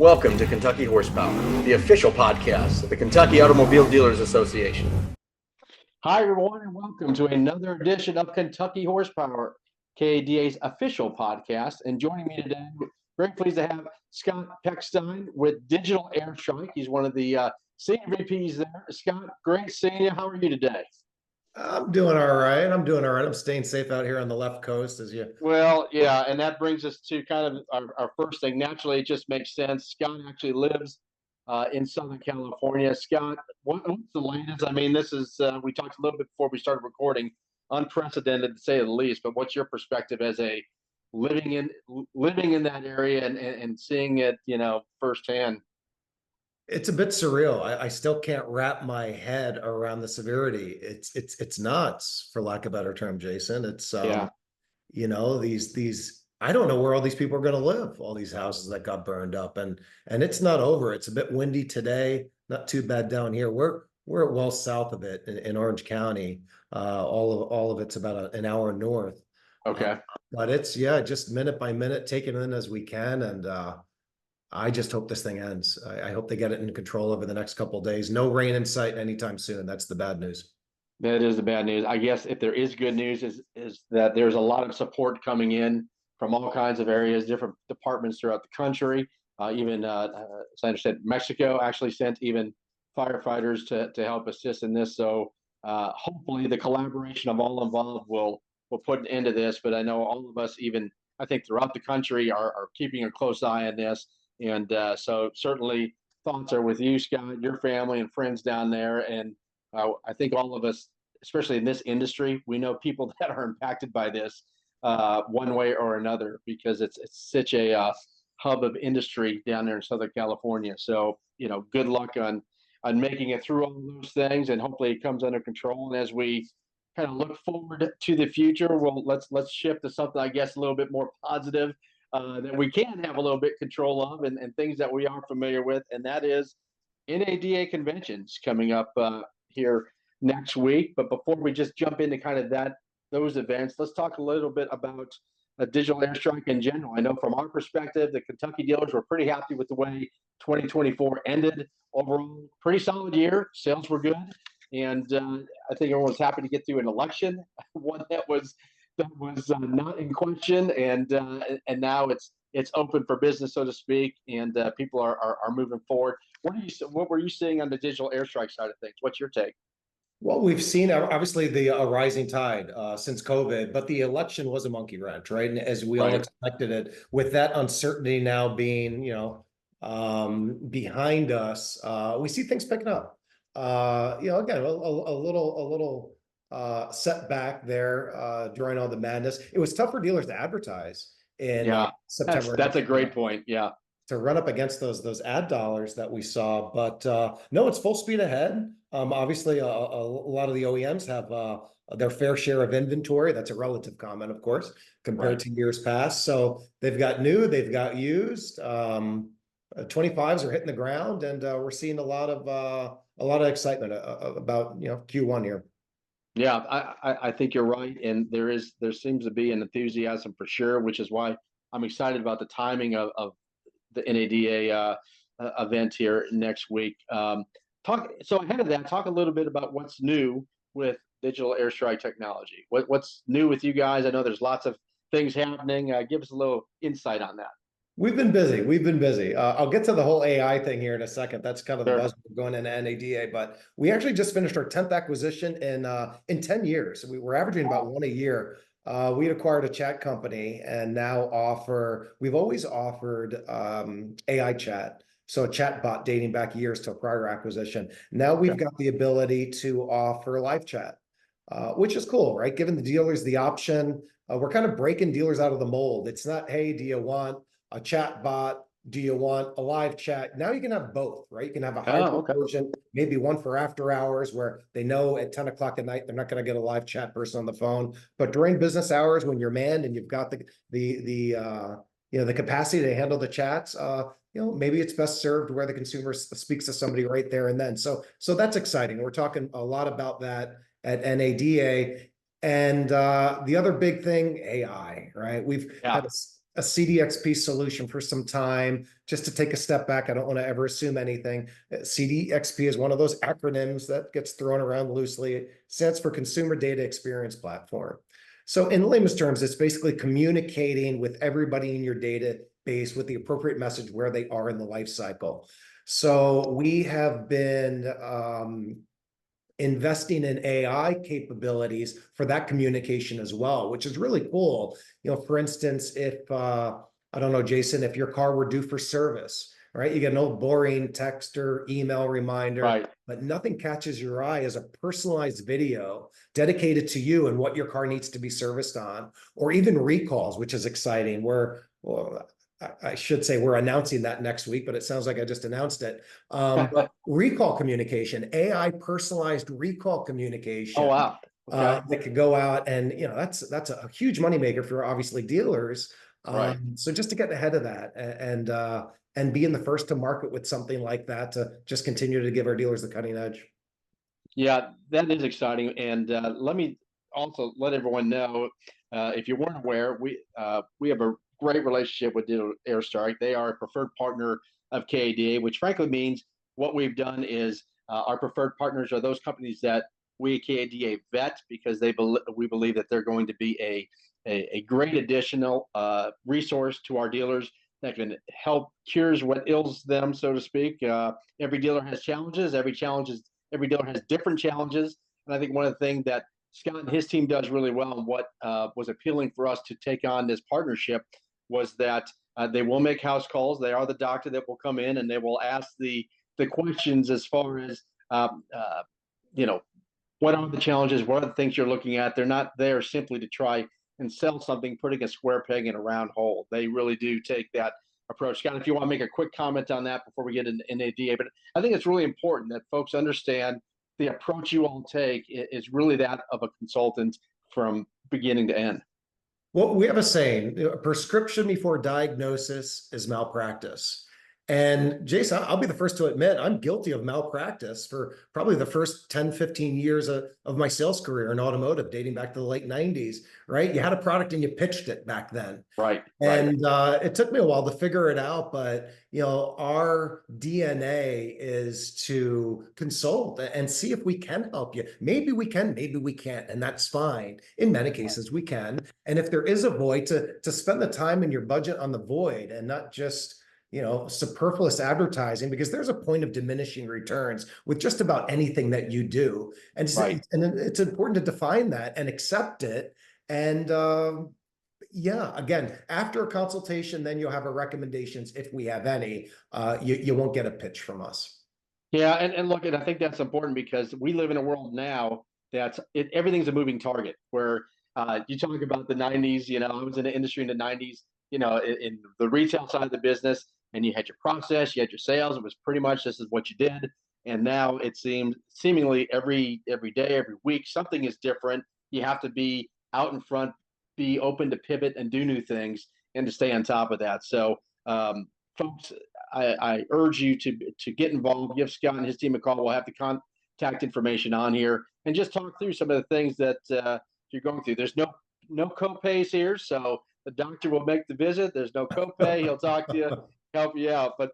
Welcome to Kentucky Horsepower, the official podcast of the Kentucky Automobile Dealers Association. Hi, everyone, and welcome to another edition of Kentucky Horsepower, KADA's official podcast. And joining me today, very pleased to have Scott Pechstein with Digital Airstrike. He's one of the senior VPs there. Scott, great seeing you. How are you today? I'm doing all right. I'm staying safe out here on the left coast as you. Well, yeah, and that brings us to kind of our first thing. Naturally, it just makes sense. Scott actually lives in Southern California. Scott, what's the latest? I mean, this is, we talked a little bit before we started recording, unprecedented to say the least, but what's your perspective as a living in that area and seeing it, firsthand? It's a bit surreal. I still can't wrap my head around the severity. It's nuts, for lack of a better term, Jason. It's Yeah. These I don't know where all these people are going to live, all these houses that got burned up, and it's not over. It's a bit windy today, not too bad down here. We're well south of it in Orange County. All of it's about an hour north. Okay. But it's just minute by minute, take it in as we can, and I just hope this thing ends. I hope they get it in control over the next couple of days. No rain in sight anytime soon. That's the bad news. That is the bad news. I guess if there is good news is that there's a lot of support coming in from all kinds of areas, different departments throughout the country. Even as I understand, Mexico actually sent even firefighters to help assist in this. So hopefully the collaboration of all involved will put an end to this. But I know all of us, even I think throughout the country, are keeping a close eye on this. And so certainly thoughts are with you, Scott, your family and friends down there. And I think all of us, especially in this industry, we know people that are impacted by this one way or another, because it's such a hub of industry down there in Southern California. So, good luck on making it through all those things, and hopefully it comes under control. And as we kind of look forward to the future, well, let's shift to something, I guess, a little bit more positive that we can have a little bit control of, and things that we are familiar with, and that is NADA conventions coming up here next week. But before we just jump into kind of those events, let's talk a little bit about Digital Airstrike in general. I know from our perspective, the Kentucky dealers were pretty happy with the way 2024 ended. Overall, pretty solid year. Sales were good, and I think everyone was happy to get through an election, one that was not in question, and now it's open for business, so to speak, and people are moving forward. What were you seeing on the Digital Airstrike side of things? What's your take? Well, we've seen obviously the rising tide since COVID, but the election was a monkey wrench, right? And as we all expected it, with that uncertainty now being, behind us, we see things picking up. Again, a little setback there during all the madness. It was tough for dealers to advertise in September. That's a great point. Yeah. To run up against those ad dollars that we saw, but no, it's full speed ahead. Obviously, a lot of the OEMs have their fair share of inventory. That's a relative comment, of course, compared to years past. So they've got new, they've got used. 25s are hitting the ground, and we're seeing a lot of excitement about Q1 here. Yeah, I think you're right, and there seems to be an enthusiasm for sure, which is why I'm excited about the timing of the NADA event here next week. So ahead of that, talk a little bit about what's new with Digital Airstrike technology. What's new with you guys? I know there's lots of things happening. Give us a little insight on that. We've been busy. I'll get to the whole AI thing here in a second. That's kind of the buzzword going into NADA, but we actually just finished our 10th acquisition in 10 years. We're averaging about one a year. We acquired a chat company, and now we've always offered AI chat. So a chat bot dating back years to a prior acquisition. Now we've got the ability to offer live chat, which is cool, right? Giving the dealers the option. We're kind of breaking dealers out of the mold. It's not, hey, do you want a chat bot? Do you want a live chat? Now you can have both, right? You can have a hybrid version, maybe one for after hours, where they know at 10 o'clock at night they're not going to get a live chat person on the phone. But during business hours, when you're manned and you've got the capacity to handle the chats, maybe it's best served where the consumer speaks to somebody right there and then. So that's exciting. We're talking a lot about that at NADA. And the other big thing, AI, right? We've had a CDXP solution for some time. Just to take a step back, I don't want to ever assume anything. CDXP is one of those acronyms that gets thrown around loosely. It stands for Consumer Data Experience Platform. So in layman's terms, it's basically communicating with everybody in your database with the appropriate message where they are in the life cycle. So we have been investing in AI capabilities for that communication as well, which is really cool. For instance, if I don't know, Jason, if your car were due for service, right? You get an old boring text or email reminder, Right. but nothing catches your eye as a personalized video dedicated to you and what your car needs to be serviced on, or even recalls, which is exciting. Well, I should say we're announcing that next week, but it sounds like I just announced it. But recall communication, AI personalized recall communication. Oh, wow. Okay. That could go out and, that's a huge moneymaker for obviously dealers. Right. So just to get ahead of that and being the first to market with something like that to just continue to give our dealers the cutting edge. Yeah, that is exciting. And let me also let everyone know, if you weren't aware, we have a great relationship with Digital Airstrike. They are a preferred partner of KADA, which frankly means what we've done is our preferred partners are those companies that we at KADA vet because we believe that they're going to be a great additional resource to our dealers that can help cures what ails them, so to speak. Every dealer has challenges. Every dealer has different challenges. And I think one of the things that Scott and his team does really well, and what was appealing for us to take on this partnership, was that they will make house calls. They are the doctor that will come in and they will ask the questions as far as what are the challenges, what are the things you're looking at. They're not there simply to try and sell something, putting a square peg in a round hole. They really do take that approach. Scott, if you want to make a quick comment on that before we get into NADA, but I think it's really important that folks understand the approach you all take is really that of a consultant from beginning to end. Well, we have a saying, prescription before diagnosis is malpractice. And Jason, I'll be the first to admit, I'm guilty of malpractice for probably the first 10, 15 years of my sales career in automotive, dating back to the late 90s, right? You had a product and you pitched it back then. Right. And it took me a while to figure it out, but our DNA is to consult and see if we can help you. Maybe we can, maybe we can't, and that's fine. In many cases, we can. And if there is a void, to spend the time in your budget on the void and not just superfluous advertising, because there's a point of diminishing returns with just about anything that you do. And it's important to define that and accept it. And again, after a consultation, then you'll have our recommendations if we have any. You won't get a pitch from us. Yeah, and look, and I think that's important because we live in a world now that's everything's a moving target. Where you talk about the 90s, I was in the industry in the 90s, in the retail side of the business, and you had your process, you had your sales. It was pretty much this is what you did. And now it seems seemingly every day, every week, something is different. You have to be out in front, be open to pivot and do new things, and to stay on top of that. So, folks, I urge you to get involved. Give Scott and his team a call. We'll have the contact information on here, and just talk through some of the things that you're going through. There's no co-pays here, so the doctor will make the visit. There's no copay. He'll talk to you, help you out. But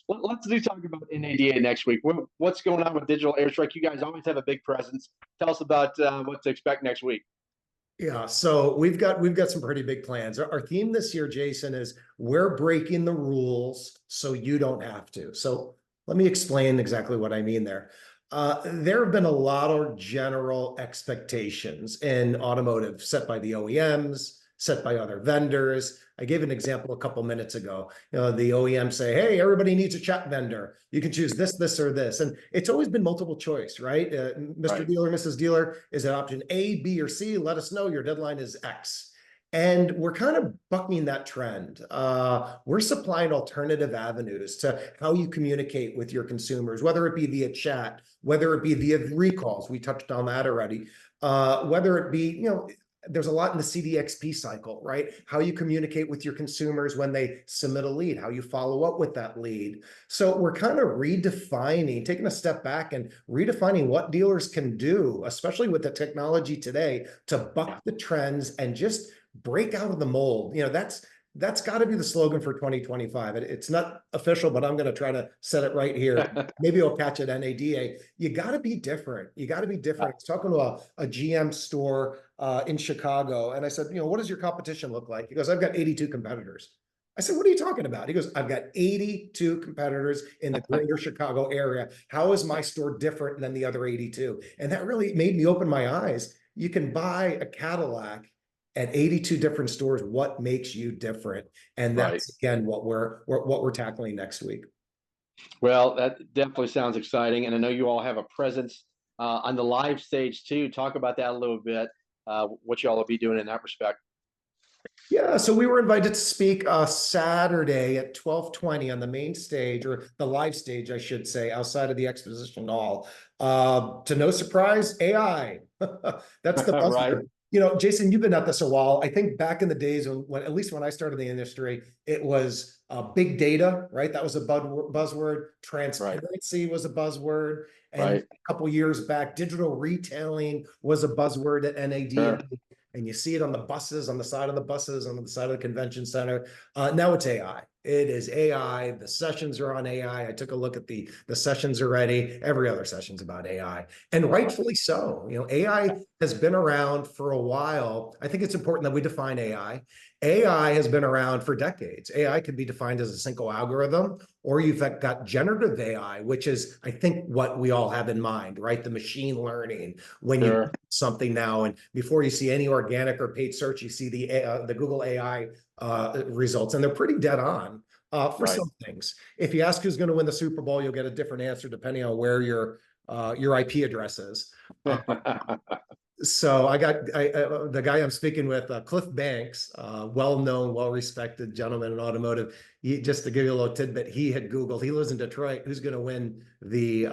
let's talk about NADA next week. What's going on with Digital Airstrike? You guys always have a big presence. Tell us about what to expect next week. Yeah, so we've got some pretty big plans. Our theme this year, Jason, is we're breaking the rules so you don't have to. So let me explain exactly what I mean there. There have been a lot of general expectations in automotive set by the OEMs, set by other vendors. I gave an example a couple minutes ago. The OEMs say, hey, everybody needs a chat vendor. You can choose this, or this. And it's always been multiple choice, right? Mr. Dealer, Mrs. Dealer, is it option A, B, or C? Let us know. Your deadline is X. And we're kind of bucking that trend. We're supplying alternative avenues to how you communicate with your consumers, whether it be via chat, whether it be via recalls. We touched on that already. Whether it be, there's a lot in the CDXP cycle, right? How you communicate with your consumers when they submit a lead, how you follow up with that lead. So we're kind of redefining, taking a step back and redefining what dealers can do, especially with the technology today, to buck the trends and just break out of the mold. That's got to be the slogan for 2025. It's not official, but I'm going to try to set it right here. Maybe I'll catch it NADA. You got to be different. You got to be different. I was talking to a GM store in Chicago, and I said, what does your competition look like? He goes, I've got 82 competitors. I said, what are you talking about? He goes, I've got 82 competitors in the greater Chicago area. How is my store different than the other 82? And that really made me open my eyes. You can buy a Cadillac at 82 different stores. What makes you different? And that's again what we're tackling next week. Well, that definitely sounds exciting, and I know you all have a presence on the live stage too. Talk about that a little bit. What you all will be doing in that respect. Yeah, so we were invited to speak Saturday at 12:20 on the main stage, or the live stage, I should say, outside of the exposition hall. To no surprise, AI. That's the buzzword. Right. Jason, you've been at this a while. I think back in the days when at least when I started the industry, it was big data, right? That was a buzzword. Transparency was a buzzword. And a couple years back, digital retailing was a buzzword at NAD. And you see it on the buses, on the side of the buses, on the side of the convention center. Now it's AI. It is AI. The sessions are on AI. I took a look at the sessions already. Every other session's about AI, and rightfully so. AI has been around for a while. I think it's important that we define AI. AI has been around for decades. AI can be defined as a single algorithm, or you've got generative AI, which is, I think, what we all have in mind, right? The machine learning. When you something now, and before you see any organic or paid search, you see the Google AI results, and they're pretty dead on for some things. If you ask who's going to win the Super Bowl, you'll get a different answer depending on where your IP address is. So the guy I'm speaking with, Cliff Banks, well-known, well-respected gentleman in automotive. Just to give you a little tidbit, he had Googled. He lives in Detroit. Who's going to win the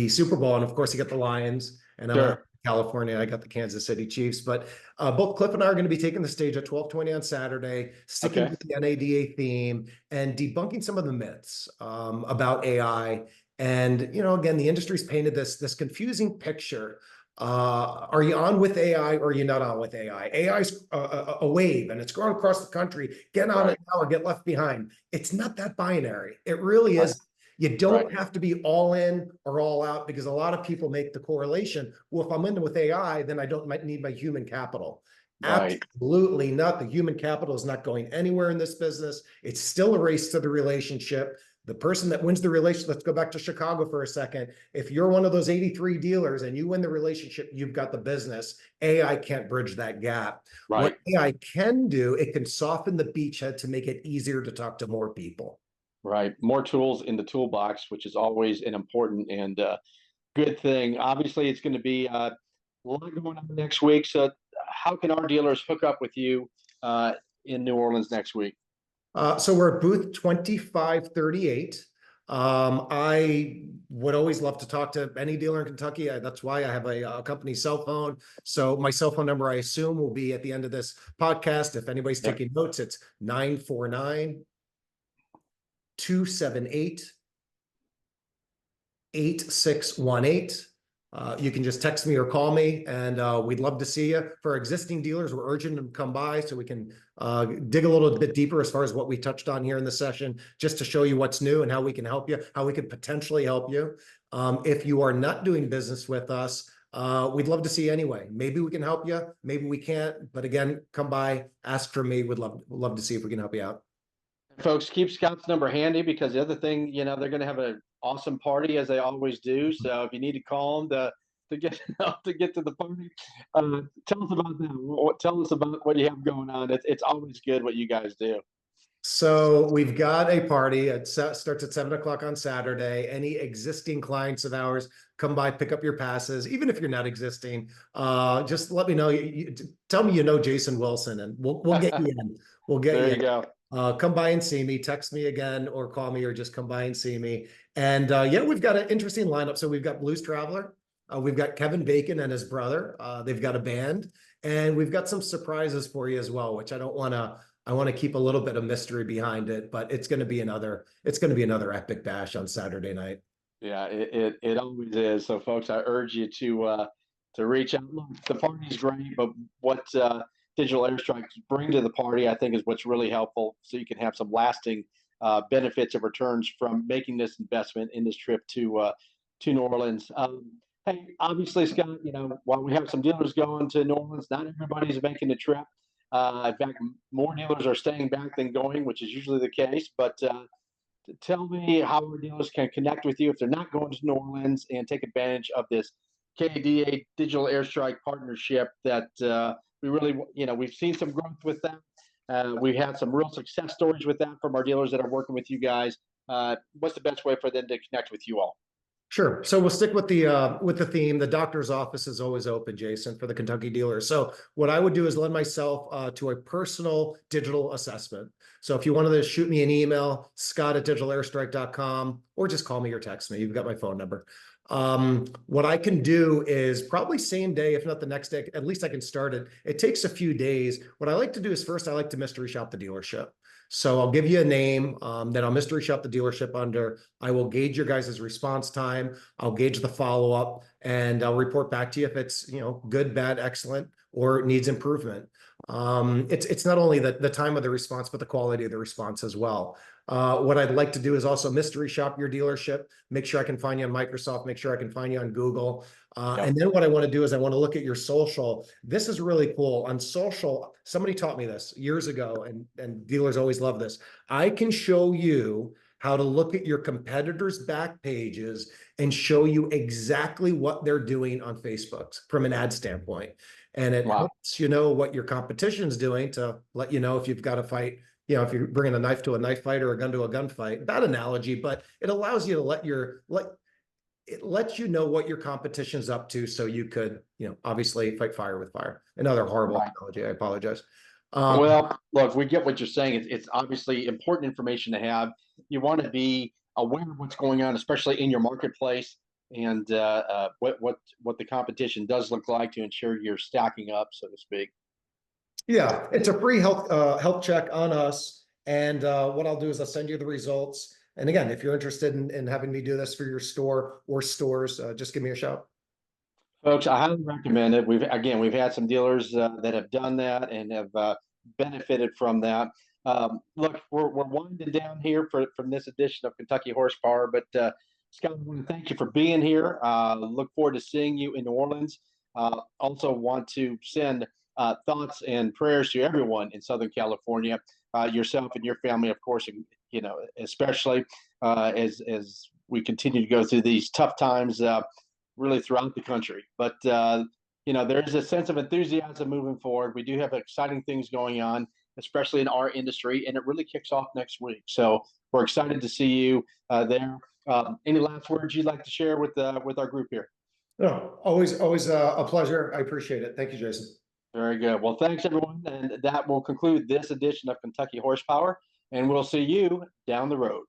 Super Bowl? And of course, he got the Lions. And I'm in California. I got the Kansas City Chiefs. But both Cliff and I are going to be taking the stage at 12:20 on Saturday, sticking with the NADA theme and debunking some of the myths about AI. And again, the industry's painted this confusing picture. Are you on with AI or are you not on with AI? AI is a wave and it's growing across the country. Get on it now or get left behind. It's not that binary. It really is. You don't have to be all in or all out, because a lot of people make the correlation. Well, if I'm in with AI, then I don't need my human capital. Absolutely not. The human capital is not going anywhere in this business. It's still a race to the relationship. The person that wins the relationship, let's go back to Chicago for a second. If you're one of those 83 dealers and you win the relationship, you've got the business. AI can't bridge that gap. What AI can do, it can soften the beachhead to make it easier to talk to more people. More tools in the toolbox, which is always an important and good thing. Obviously, it's going to be a lot going on next week. So how can our dealers hook up with you in New Orleans next week? So we're at booth 2538. I would always love to talk to any dealer in Kentucky. That's why I have a company cell phone. So my cell phone number, I assume, will be at the end of this podcast. If anybody's taking notes, it's 949-278-8618. You can just text me or call me, and we'd love to see you. For existing dealers, we're urging them to come by so we can dig a little bit deeper as far as what we touched on here in the session, just to show you what's new and how we can help you, how we could potentially help you. If you are not doing business with us, we'd love to see you anyway. Maybe we can help you, maybe we can't. But again, come by, ask for me. We'd love to see if we can help you out. Folks, keep Scott's number handy, because the other thing, they're going to have an awesome party, as they always do. So if you need to call them to get to the party, tell us about that. Tell us about what you have going on. It's always good what you guys do. So we've got a party. It starts at 7 o'clock on Saturday. Any existing clients of ours, come by, pick up your passes. Even if you're not existing, just let me know. Tell me Jason Wilson, and we'll get you in. We'll get there you in. Go. Come by and see me. Text me again or call me, or just come by and see me. And we've got an interesting lineup. So we've got Blues Traveler. We've got Kevin Bacon and his brother. They've got a band, and we've got some surprises for you as well, which I want to keep a little bit of mystery behind it, but it's going to be another epic bash on Saturday night. Yeah, it always is. So folks, I urge you to reach out. Look, the party's great, but what digital airstrikes bring to the party, I think, is what's really helpful. So you can have some lasting benefits of returns from making this investment in this trip to New Orleans. Hey, obviously, Scott, while we have some dealers going to New Orleans, not everybody's making the trip. In fact, more dealers are staying back than going, which is usually the case. But tell me how our dealers can connect with you if they're not going to New Orleans and take advantage of this KADA Digital Airstrike partnership that we really, we've seen some growth with them. We've had some real success stories with that from our dealers that are working with you guys. What's the best way for them to connect with you all? Sure. So we'll stick with the theme. The doctor's office is always open, Jason, for the Kentucky dealers. So what I would do is lend myself to a personal digital assessment. So if you wanted to shoot me an email, scott@digitalairstrike.com, or just call me or text me. You've got my phone number. What I can do is probably same day, if not the next day, at least I can start it. It takes a few days. What I like to do is first, I like to mystery shop the dealership. So I'll give you a name that I'll mystery shop the dealership under. I will gauge your guys' response time. I'll gauge the follow-up, and I'll report back to you if it's good, bad, excellent, or needs improvement. It's not only the time of the response, but the quality of the response as well. What I'd like to do is also mystery shop your dealership, make sure I can find you on Microsoft, make sure I can find you on Google. And then what I want to do is I want to look at your social. This is really cool. On social, somebody taught me this years ago, and dealers always love this. I can show you how to look at your competitors' back pages and show you exactly what they're doing on Facebook from an ad standpoint. And it helps you know what your competition's doing to let you know if you've got to fight. If you're bringing a knife to a knife fight or a gun to a gunfight. Bad analogy, but it allows you to it lets you know what your competition's up to, so you could, obviously fight fire with fire. Another horrible analogy. I apologize. Well, look, we get what you're saying. It's obviously important information to have. You want to be aware of what's going on, especially in your marketplace, and what the competition does look like to ensure you're stacking up, so to speak. Yeah, it's a free health check on us. And what I'll do is I'll send you the results. And again, if you're interested in having me do this for your store or stores, just give me a shout. Folks, I highly recommend it. We've had some dealers that have done that and have benefited from that. Look, we're winding down here from this edition of Kentucky Horsepower, but Scott, I want to thank you for being here. Look forward to seeing you in New Orleans. Also want to send thoughts and prayers to everyone in Southern California, yourself and your family, of course, especially as we continue to go through these tough times, really throughout the country. But there is a sense of enthusiasm moving forward. We do have exciting things going on, especially in our industry, and it really kicks off next week. So we're excited to see you there. Any last words you'd like to share with our group here? No, always a pleasure. I appreciate it. Thank you, Jason. Very good. Well, thanks, everyone. And that will conclude this edition of Kentucky Horsepower. And we'll see you down the road.